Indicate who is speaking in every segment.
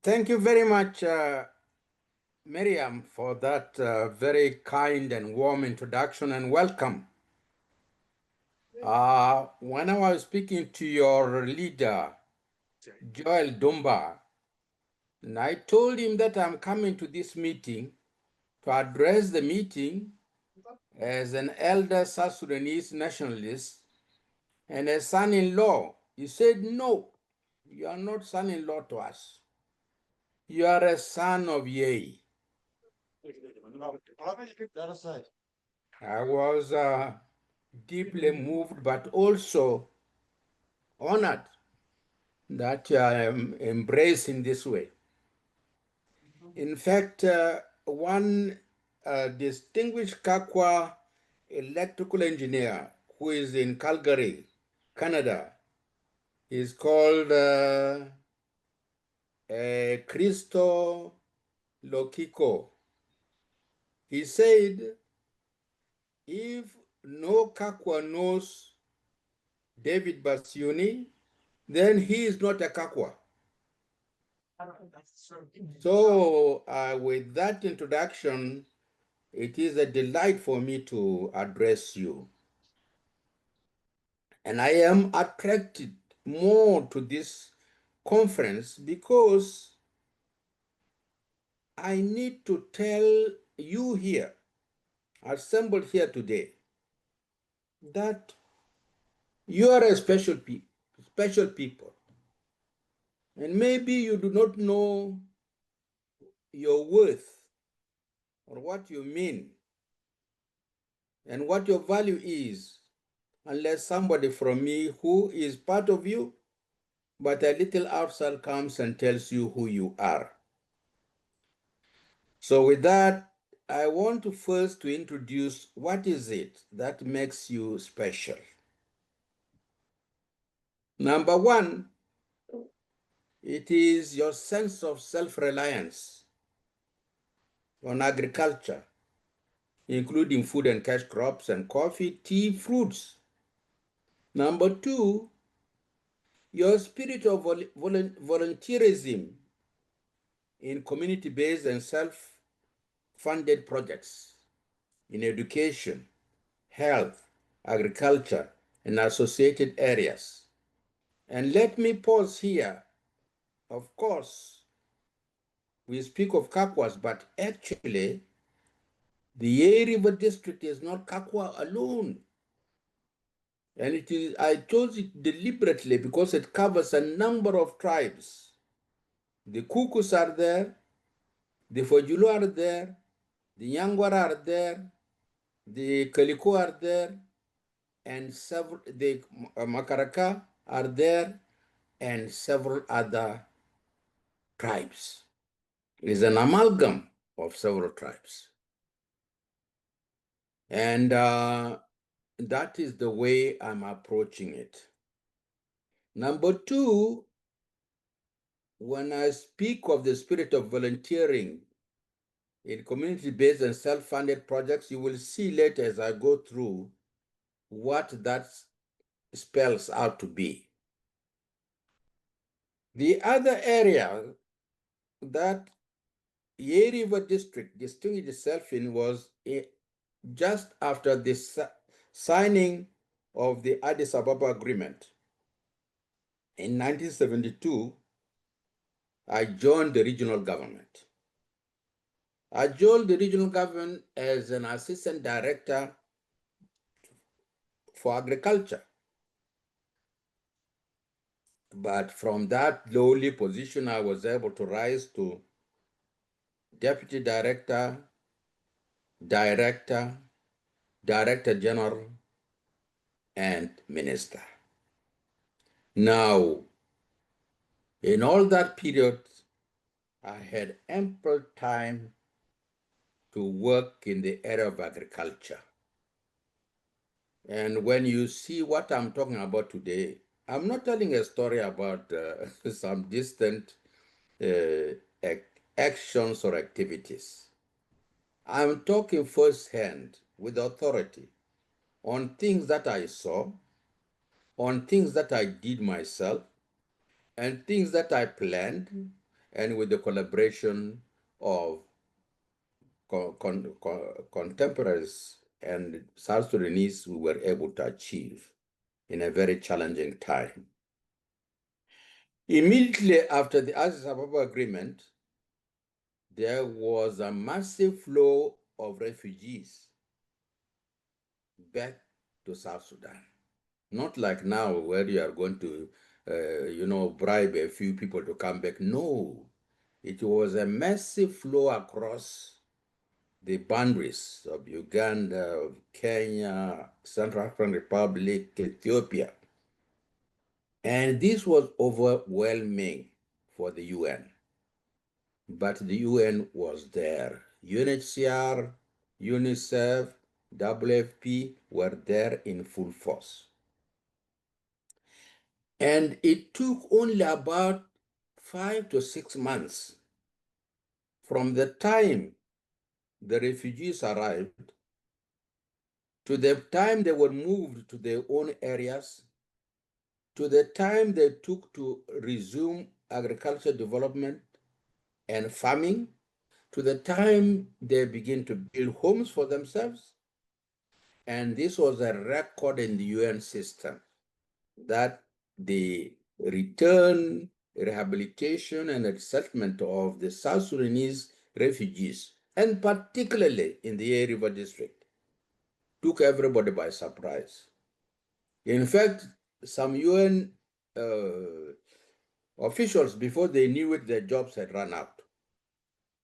Speaker 1: Thank you very much, Miriam, for that very kind and warm introduction and welcome. When I was speaking to your leader, Joel Dumba, and I told him that I'm coming to this meeting to address the meeting as an elder South Sudanese nationalist and a son-in-law. He said, no, you are not son-in-law to us. You are a son of Yei. I was deeply moved, but also honored that I am embraced in this way. In fact, one distinguished Kakwa electrical engineer who is in Calgary, Canada, is called Christo Lokiko. He said, if no Kakwa knows David Bassiouni, then he is not a Kakwa. So with that introduction, it is a delight for me to address you. And I am attracted more to this conference because I need to tell you here, assembled here today, that you are a special people. And maybe you do not know your worth or what you mean and what your value is unless somebody from me who is part of you, but a little outside comes and tells you who you are. So with that, I want to first to introduce what is it that makes you special. Number one, it is your sense of self-reliance on agriculture, including food and cash crops and coffee, tea, fruits. Number two, your spirit of volunteerism in community-based and self-funded projects in education, health, agriculture, and associated areas. And let me pause here. Of course, we speak of Kakwas, but actually, the Yei River district is not Kakwa alone. And it is, I chose it deliberately because it covers a number of tribes. The Kukus are there, the Fojulu are there, the Yangwar are there, the Kaliko are there, and several, the Makaraka are there, and several other tribes. It is an amalgam of several tribes. And that is the way I'm approaching it. Number two, when I speak of the spirit of volunteering in community-based and self-funded projects, you will see later as I go through what that spells out to be. The other area that Yei River District distinguished itself in was just after the signing of the Addis Ababa Agreement. In 1972, I joined the regional government. I joined the regional government as an assistant director for agriculture. But from that lowly position, I was able to rise to deputy director, director, director general, and minister. Now, in all that period, I had ample time to work in the area of agriculture. And when you see what I'm talking about today, I'm not telling a story about some distant actions or activities. I'm talking firsthand with authority on things that I saw, on things that I did myself, and things that I planned, and with the collaboration of contemporaries and South Sudanese, we were able to achieve in a very challenging time. Immediately after the Addis Ababa Agreement, there was a massive flow of refugees back to South Sudan. Not like now where you are going to, bribe a few people to come back. No, it was a massive flow across the boundaries of Uganda, of Kenya, Central African Republic, Ethiopia. And this was overwhelming for the UN. But the UN was there. UNHCR, UNICEF, WFP were there in full force. And it took only about 5 to 6 months from the time the refugees arrived to the time they were moved to their own areas, to the time they took to resume agriculture development and farming, to the time they begin to build homes for themselves. And this was a record in the UN system that the return, rehabilitation, and resettlement of the South Sudanese refugees, and particularly in the Yei River district, took everybody by surprise. In fact, some UN officials, before they knew it, their jobs had run out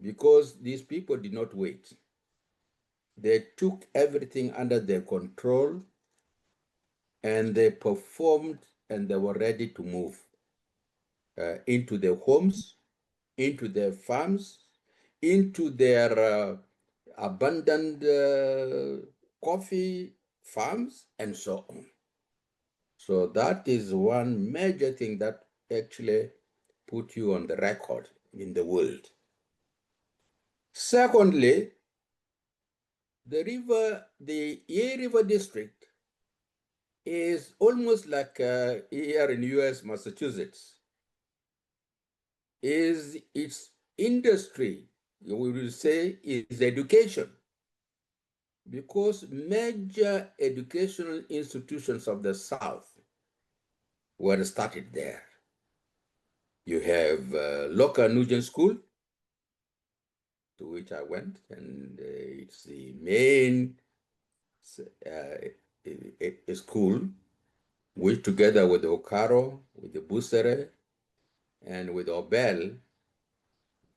Speaker 1: because these people did not wait. They took everything under their control and they performed and they were ready to move into their homes, into their farms, into their abandoned coffee farms, and so on. So that is one major thing that actually put you on the record in the world. Secondly, the Yei River district is almost like here in US, Massachusetts, is its industry, we will say, is education. Because major educational institutions of the South were started there. You have local Nugent School, to which I went, and it's the main school, which together with Okaro, with the Busere, and with Obel,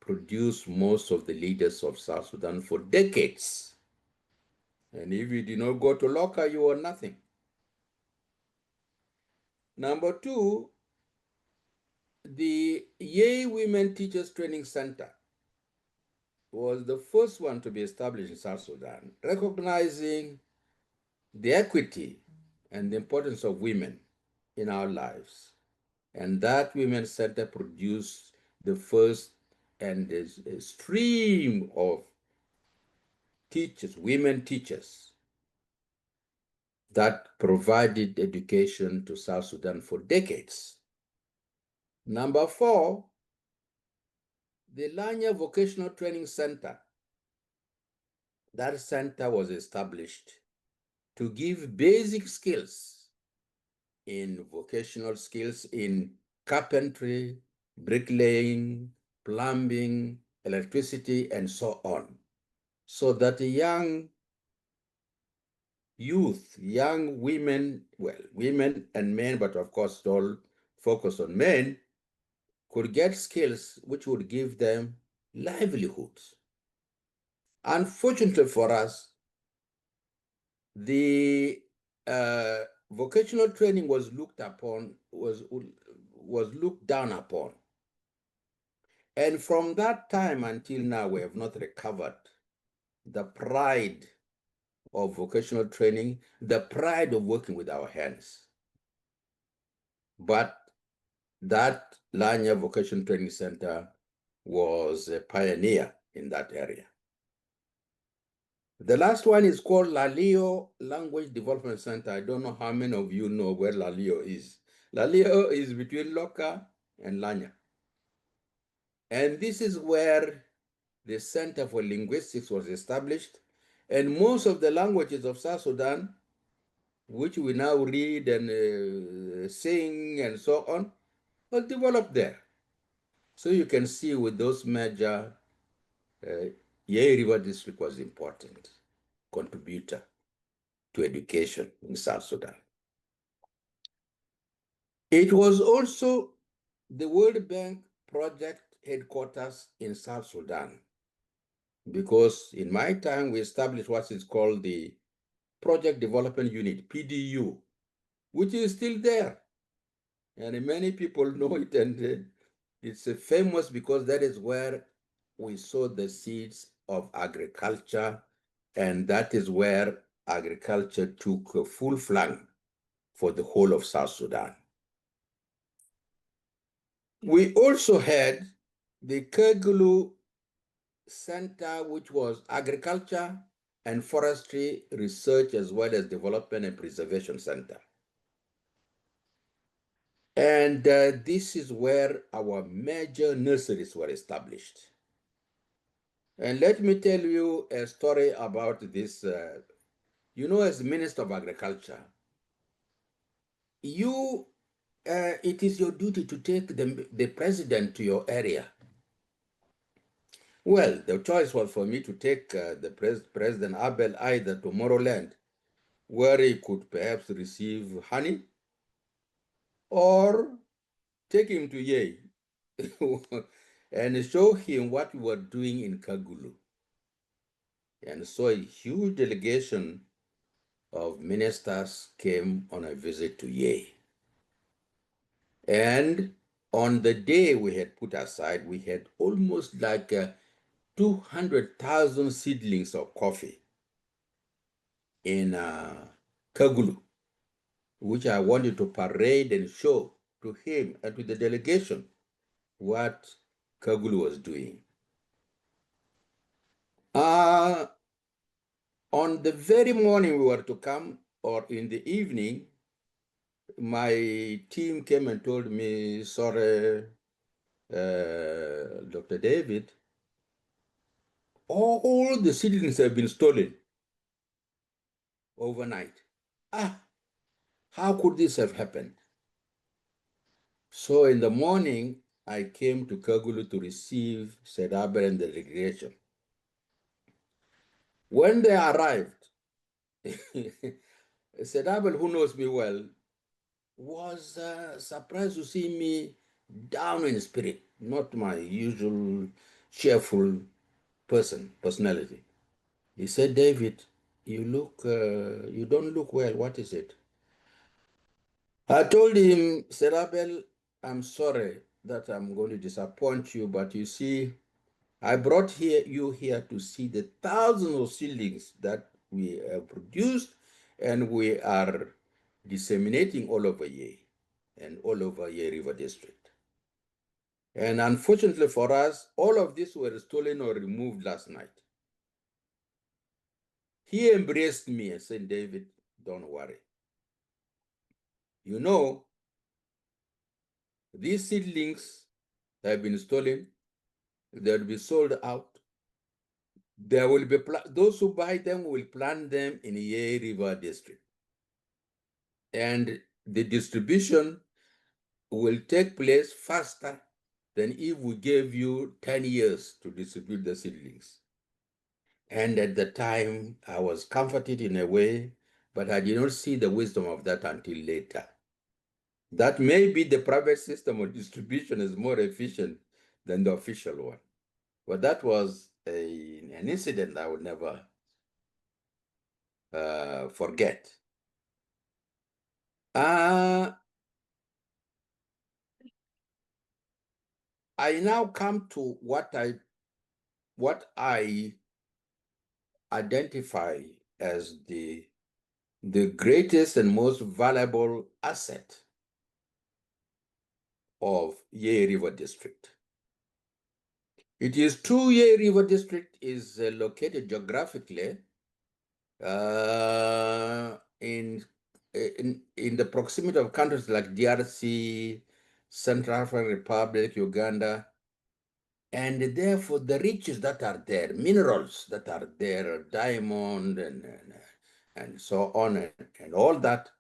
Speaker 1: produced most of the leaders of South Sudan for decades. And if you did not go to Loka, you were nothing. Number two, the Yei Women Teachers Training Center was the first one to be established in South Sudan, recognizing the equity and the importance of women in our lives. And that Women's Center produced the first and a stream of teachers, women teachers, that provided education to South Sudan for decades. Number four, the Lanya Vocational Training Center. That center was established to give basic skills in vocational skills in carpentry, bricklaying, plumbing, electricity, and so on, so that the young youth, young women, well, women and men, but of course all focus on men, could get skills which would give them livelihoods. Unfortunately for us, the vocational training was looked down upon. And from that time until now, we have not recovered the pride of vocational training, the pride of working with our hands. But that Lanya Vocational Training Center was a pioneer in that area. The last one is called Lalio Language Development Center. I don't know how many of you know where Lalio is. Lalio is between Loka and Lanya. And this is where the Center for Linguistics was established. And most of the languages of South Sudan, which we now read and sing and so on, were developed there. So you can see with those major, Yei River District was important contributor to education in South Sudan. It was also the World Bank project headquarters in South Sudan, because in my time we established what is called the Project Development Unit, PDU, which is still there. And many people know it, and it's famous because that is where we saw the seeds of agriculture, and that is where agriculture took a full flank for the whole of South Sudan. We also had the Kegulu Center, which was agriculture and forestry research as well as development and preservation center. And this is where our major nurseries were established. And let me tell you a story about this. As Minister of Agriculture, it is your duty to take the president to your area. Well, the choice was for me to take the President Abel either to Moroland, where he could perhaps receive honey, or take him to Yei and show him what we were doing in Kagulu. And so a huge delegation of ministers came on a visit to Yei. And on the day we had put aside, we had almost like 200,000 seedlings of coffee in Kagulu, which I wanted to parade and show to him and to the delegation what Kagulu was doing. On the very morning we were to come, or in the evening, my team came and told me, sorry, Dr. David, all the seedlings have been stolen overnight. How could this have happened? So in the morning, I came to Kagulu to receive Sedaber and the delegation. When they arrived, Sedabel, who knows me well, was surprised to see me down in spirit, not my usual cheerful personality. He said, David, you don't look well. What is it? I told him, Serabel, I'm sorry that I'm going to disappoint you, but you see, I brought you here to see the thousands of seedlings that we have produced, and we are disseminating all over Ye and all over Ye River District. And unfortunately for us, all of this were stolen or removed last night. He embraced me and said, David, don't worry. You know, these seedlings have been stolen. They'll be sold out. There will be those who buy them will plant them in Ye River District. And the distribution will take place faster than if we gave you 10 years to distribute the seedlings. And at the time, I was comforted in a way, but I did not see the wisdom of that until later. That maybe the private system of distribution is more efficient than the official one. But that was an incident I would never forget. I now come to what I identify as the greatest and most valuable asset of Ye River District. It is true Ye River District is located geographically in the proximity of countries like DRC, Central African Republic, Uganda, and therefore the riches that are there, minerals that are there, diamond and so on, and all that,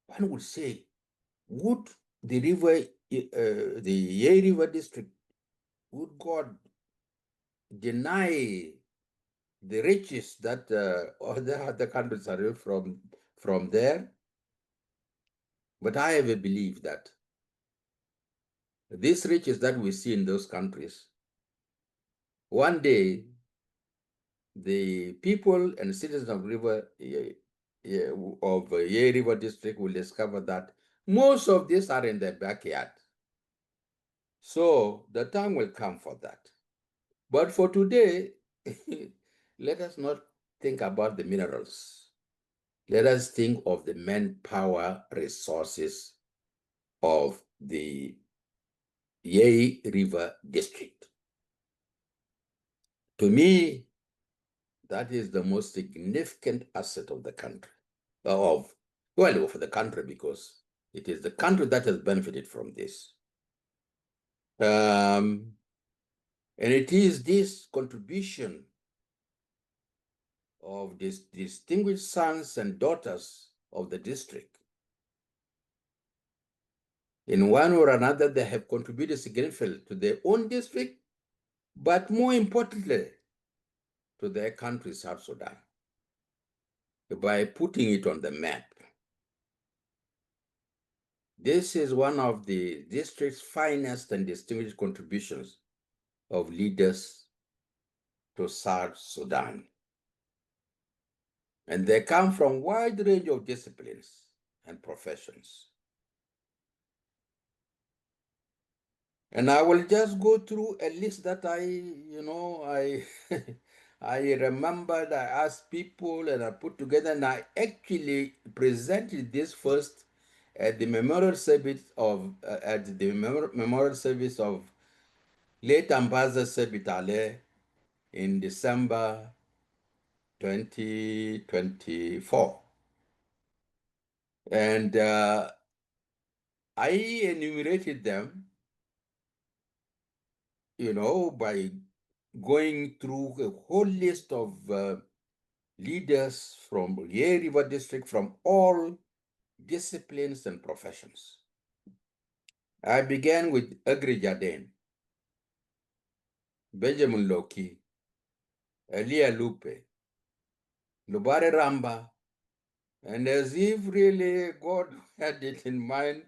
Speaker 1: one would say, would the river, the Ye River district, would God deny the riches that other countries are from there? But I have a belief that these riches that we see in those countries, one day the people and citizens of Ye River district will discover that most of these are in their backyard. So the time will come for that. But for today, let us not think about the minerals. Let us think of the manpower resources of the Ye River district. To me, that is the most significant asset of the country, well, for the country, because it is the country that has benefited from this. And it is this contribution of these distinguished sons and daughters of the district. In one or another, they have contributed significantly to their own district, but more importantly, to their country, South Sudan, by putting it on the map. This is one of the district's finest and distinguished contributions of leaders to South Sudan. And they come from a wide range of disciplines and professions. And I will just go through a list that I I remembered, I asked people and I put together, and I actually presented this first at the memorial service of late Ambassador Sebitale in December 2024. And I enumerated them, by going through a whole list of leaders from Ye River District from all disciplines and professions. I began with Agri Jaden, Benjamin Loki, Elia Lupe, Lubare Ramba, and as if really God had it in mind,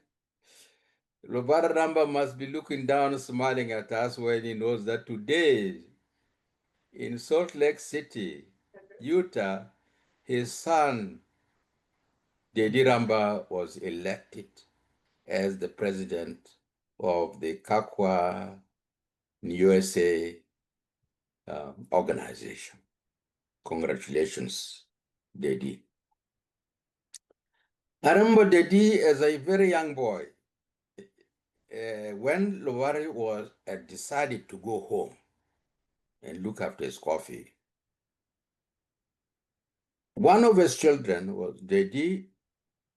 Speaker 1: Lubare Ramba must be looking down, smiling at us when he knows that today in Salt Lake City, Utah, his son, Dedi Ramba, was elected as the president of the Kakwa USA organization. Congratulations, Dedi. I remember Dedi as a very young boy. When Lowari had decided to go home and look after his coffee, one of his children was Dedi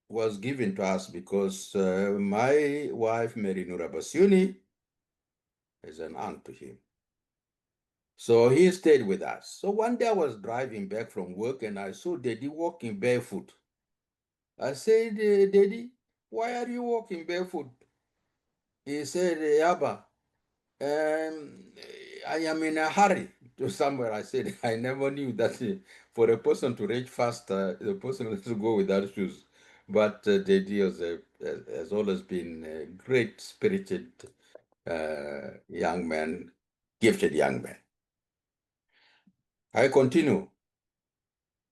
Speaker 1: was given to us because my wife, Mary Nura Bassiouni, is an aunt to him. So he stayed with us. So one day I was driving back from work and I saw Dedi walking barefoot. I said, Dedi, why are you walking barefoot? He said, Yaba, I am in a hurry to somewhere. I said, I never knew that for a person to reach faster, the person has to go without shoes. But Dedi has always been a great spirited young man, gifted young man. I continue.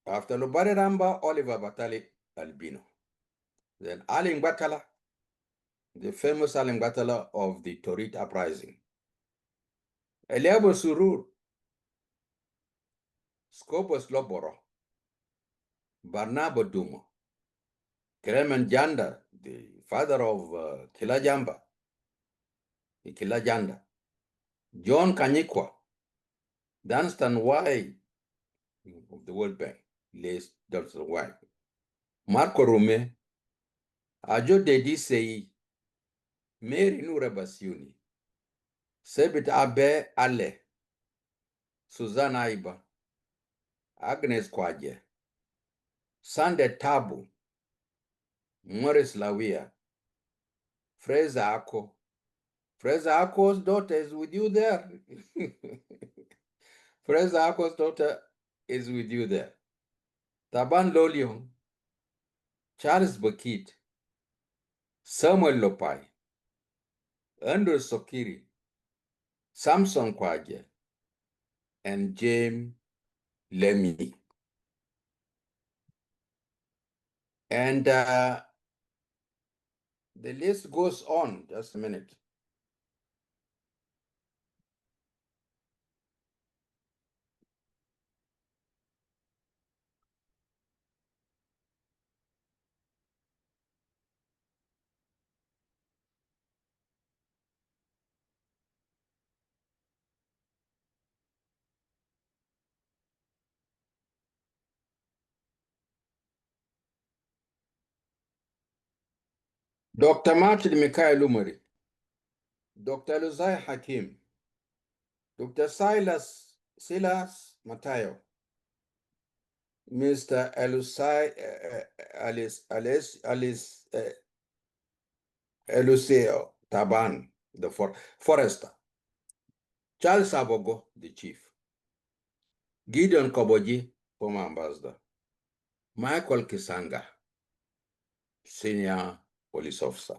Speaker 1: After Lubare Ramba, Oliver Batali Albino. Then Aling Batala, the famous Aling Batala of the Torit Uprising. Eliabo Surur, Scopus Loboro, Barnabo Dumo, Clement Janda, the father of Kilajamba, Kilajanda, John Kanyikwa, Dunstan Y of the World Bank, late Dunstan Y, Marco Rume, Ajo Dedi Sei, Mary Nura Bassiouni, Sebit Abe Ale, Susan Aiba, Agnes Kwaje, Sande Tabu, Morris Lawia, Fraser Ako. Fraser Ako's daughter is with you there. Fraser Ako's daughter is with you there. Taban Lolion, Charles Bakit, Samuel Lopai, Andrew Sokiri, Samson Kwaje, and James Lemmy. And the list goes on. Just a minute. Dr. Martin Mikhail Umari, Dr. Luzai Hakim, Dr. Silas Matayo, Mr. Eluseo Taban, the forester, Charles Abogo, the chief, Gideon Koboji, former ambassador, Michael Kisanga, senior police officer,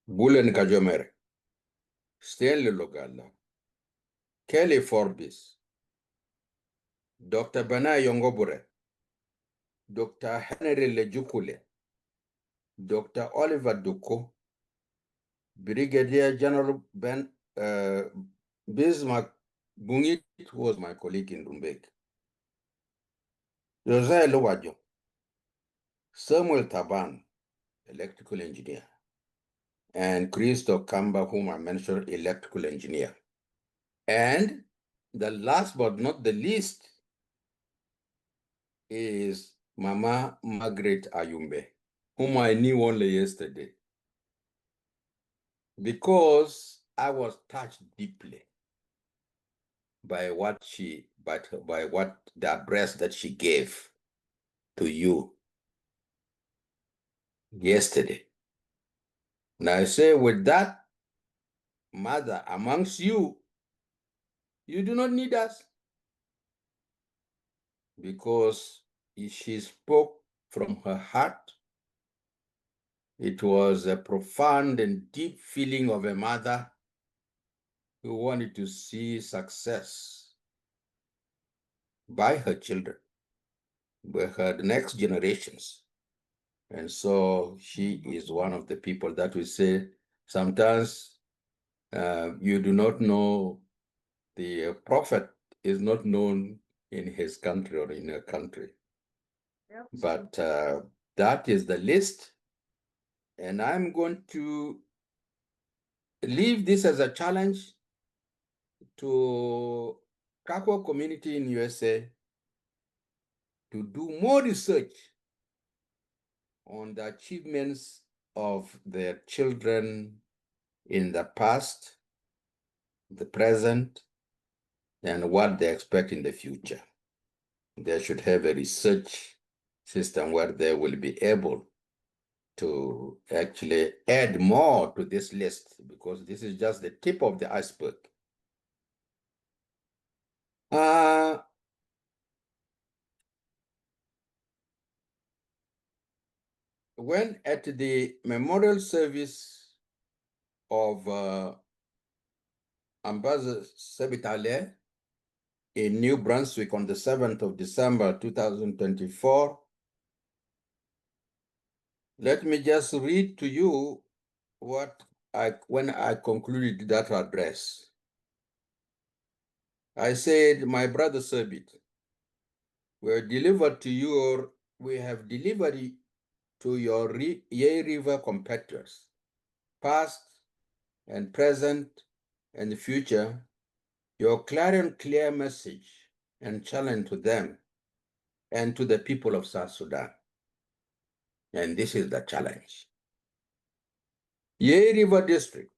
Speaker 1: Bulen Kajomere, Stanley Logala, Kelly Forbes, Dr. Bana Yongobure, Dr. Henry Lejukule, Dr. Oliver Duko, Brigadier General Bismarck Bungit, who was my colleague in Rumbek, Josiah Lowajo, Samuel Taban, electrical engineer, and Christo Kamba, whom I mentioned, electrical engineer. And the last but not the least is Mama Margaret Ayumbe, whom I knew only yesterday, because I was touched deeply by what the address that she gave to you yesterday. And I say, with that mother amongst you, you do not need us, because she spoke from her heart. It was a profound and deep feeling of a mother who wanted to see success by her children, by her next generations. And so she is one of the people that we say sometimes you do not know, the prophet is not known in his country or in her country. Yep. But that is the list. And I'm going to leave this as a challenge to Kakwa community in USA to do more research on the achievements of their children in the past, the present, and what they expect in the future. They should have a research system where they will be able to actually add more to this list, because this is just the tip of the iceberg. When at the memorial service of Ambassador Sebitale in New Brunswick on the 7th of December 2024, let me just read to you when I concluded that address. I said, my brother Sebit, we have delivered to your Yei River competitors, past and present and the future, your clear message and challenge to them and to the people of South Sudan. And this is the challenge. Yei River District,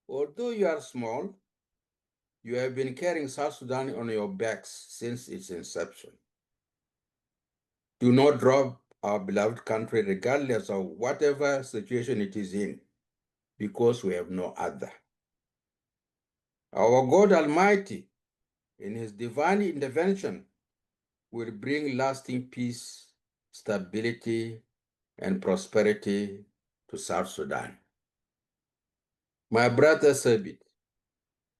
Speaker 1: although you are small, you have been carrying South Sudan on your backs since its inception. Do not drop our beloved country regardless of whatever situation it is in, because we have no other. Our God Almighty, in His divine intervention, will bring lasting peace, stability, and prosperity to South Sudan. My brother Sabit,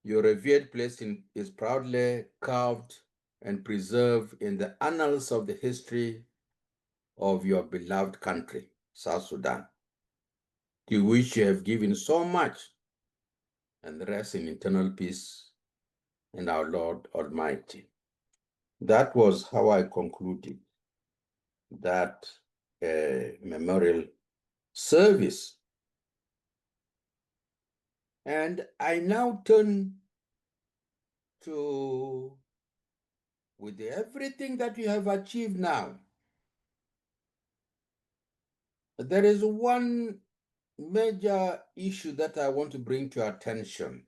Speaker 1: your revered place is proudly carved and preserved in the annals of the history of your beloved country, South Sudan, to which you have given so much, and rest in eternal peace in our Lord Almighty. That was how I concluded that memorial service. And I now turn to, with everything that you have achieved now, there is one major issue that I want to bring to your attention,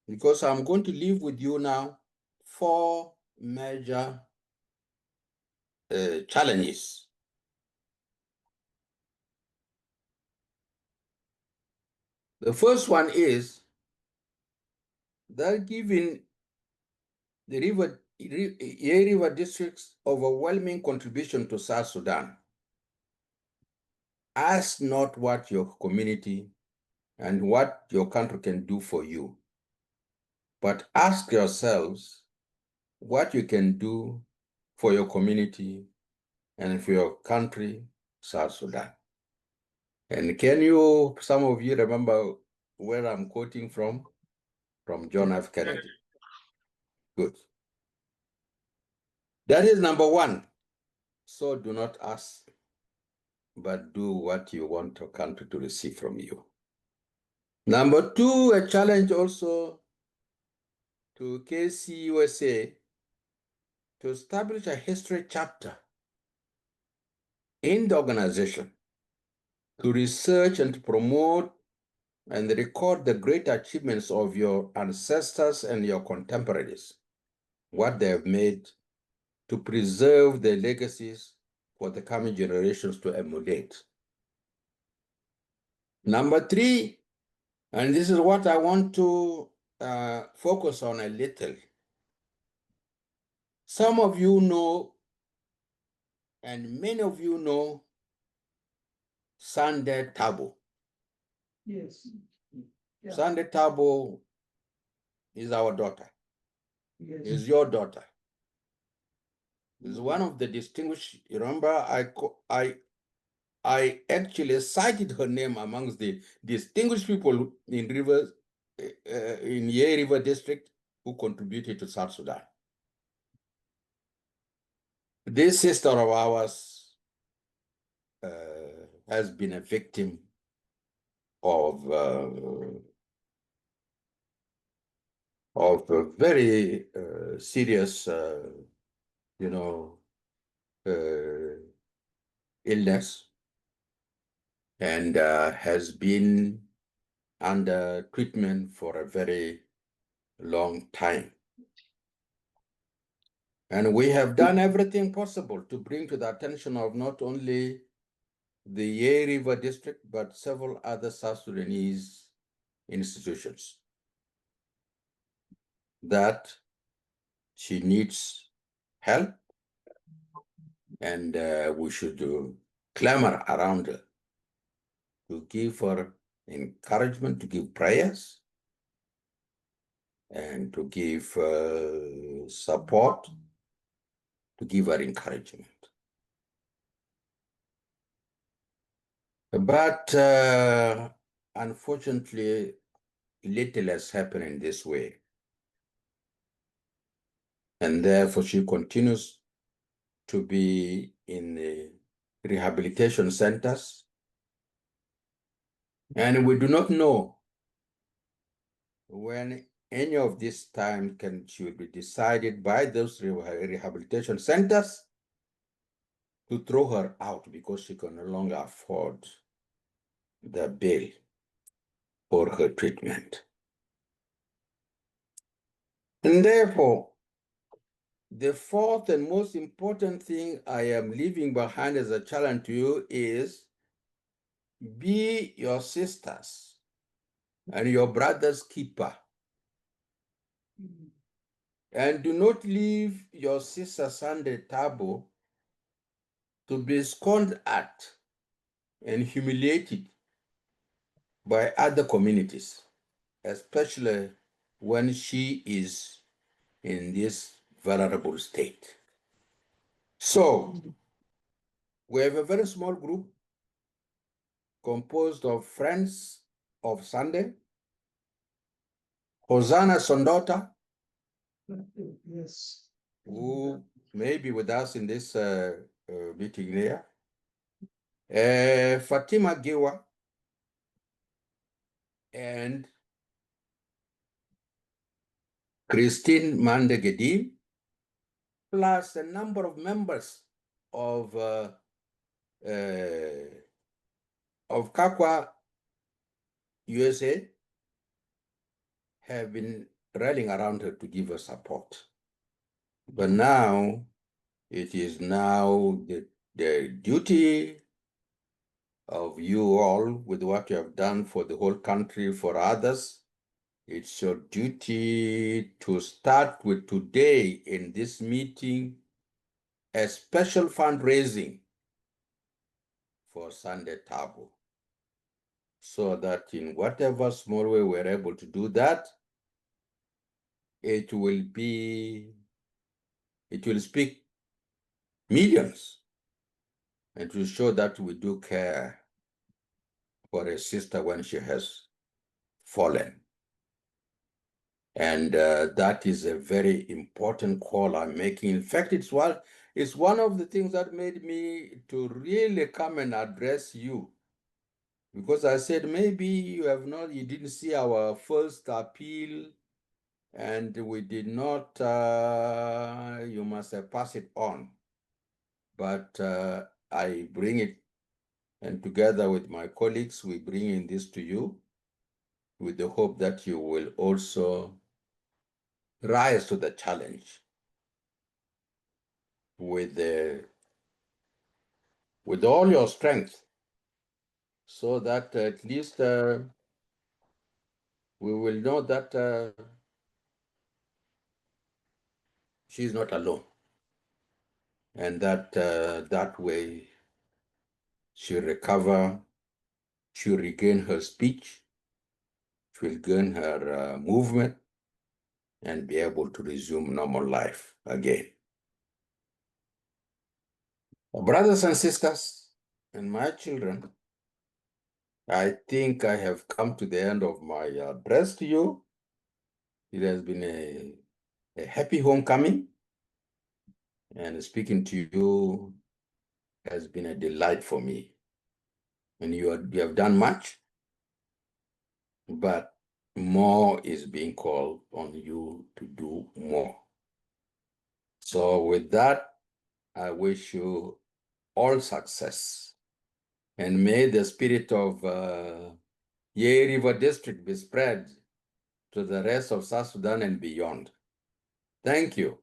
Speaker 1: because I'm going to leave with you now 4 major challenges. The first one is that given the Yei River District's overwhelming contribution to South Sudan, ask not what your community and what your country can do for you, but ask yourselves what you can do for your community and for your country, South Sudan. And can you, some of you remember where I'm quoting from? From John F. Kennedy. Good. That is number 1. So do not ask, but do what you want your country to receive from you. Number 2, a challenge also to KCUSA to establish a history chapter in the organization to research and to promote and record the great achievements of your ancestors and your contemporaries, what they have made, to preserve their legacies for the coming generations to emulate. Number 3, and this is what I want to focus on a little. Some of you know, and many of you know, Sunday Tabo.
Speaker 2: Yes. Yeah.
Speaker 1: Sunday Tabo is our daughter,
Speaker 2: Yes.
Speaker 1: is your daughter. Is one of the distinguished, you remember, I actually cited her name amongst the distinguished people in in Yei River District who contributed to South Sudan. This sister of ours has been a victim of a very serious, illness, and has been under treatment for a very long time. And we have done everything possible to bring to the attention of not only the Yei River District, but several other South Sudanese institutions that she needs help, and we should clamor around her to give her encouragement, to give prayers, and to give support, to give her encouragement. But unfortunately, little has happened in this way. And therefore, she continues to be in the rehabilitation centers. And we do not know when any of this time should be decided by those rehabilitation centers to throw her out because she can no longer afford the bill for her treatment. And therefore, the fourth and most important thing I am leaving behind as a challenge to you is be your sisters and your brother's keeper. And do not leave your sisters on the table to be scorned at and humiliated by other communities, especially when she is in this vulnerable state. So, we have a very small group composed of friends of Sunday, Hosanna Sondota,
Speaker 2: Yes.
Speaker 1: who may be with us in this meeting here, Fatima Giwa, and Christine Mandegedi, plus a number of members of Kakwa USA have been rallying around her to give her support. But now it is now the duty of you all, with what you have done for the whole country, for others. It's your duty to start with today in this meeting a special fundraising for Sunday Tabo, so that in whatever small way we're able to do that, it will speak millions, and to show that we do care for a sister when she has fallen. And that is a very important call I'm making. In fact, it's one of the things that made me to really come and address you, because I said maybe you didn't see our first appeal, and we did not. You must have passed it on, but I bring it, and together with my colleagues, we bring in this to you, with the hope that you will also rise to the challenge with all your strength, so that at least we will know that she's not alone, and that that way she'll recover, she'll regain her speech, she'll regain her movement, and be able to resume normal life again. Brothers and sisters, and my children, I think I have come to the end of my address to you. It has been a happy homecoming, and speaking to you has been a delight for me. And you have done much, but more is being called on you to do more. So with that, I wish you all success, and may the spirit of Yei River District be spread to the rest of South Sudan and beyond. Thank you.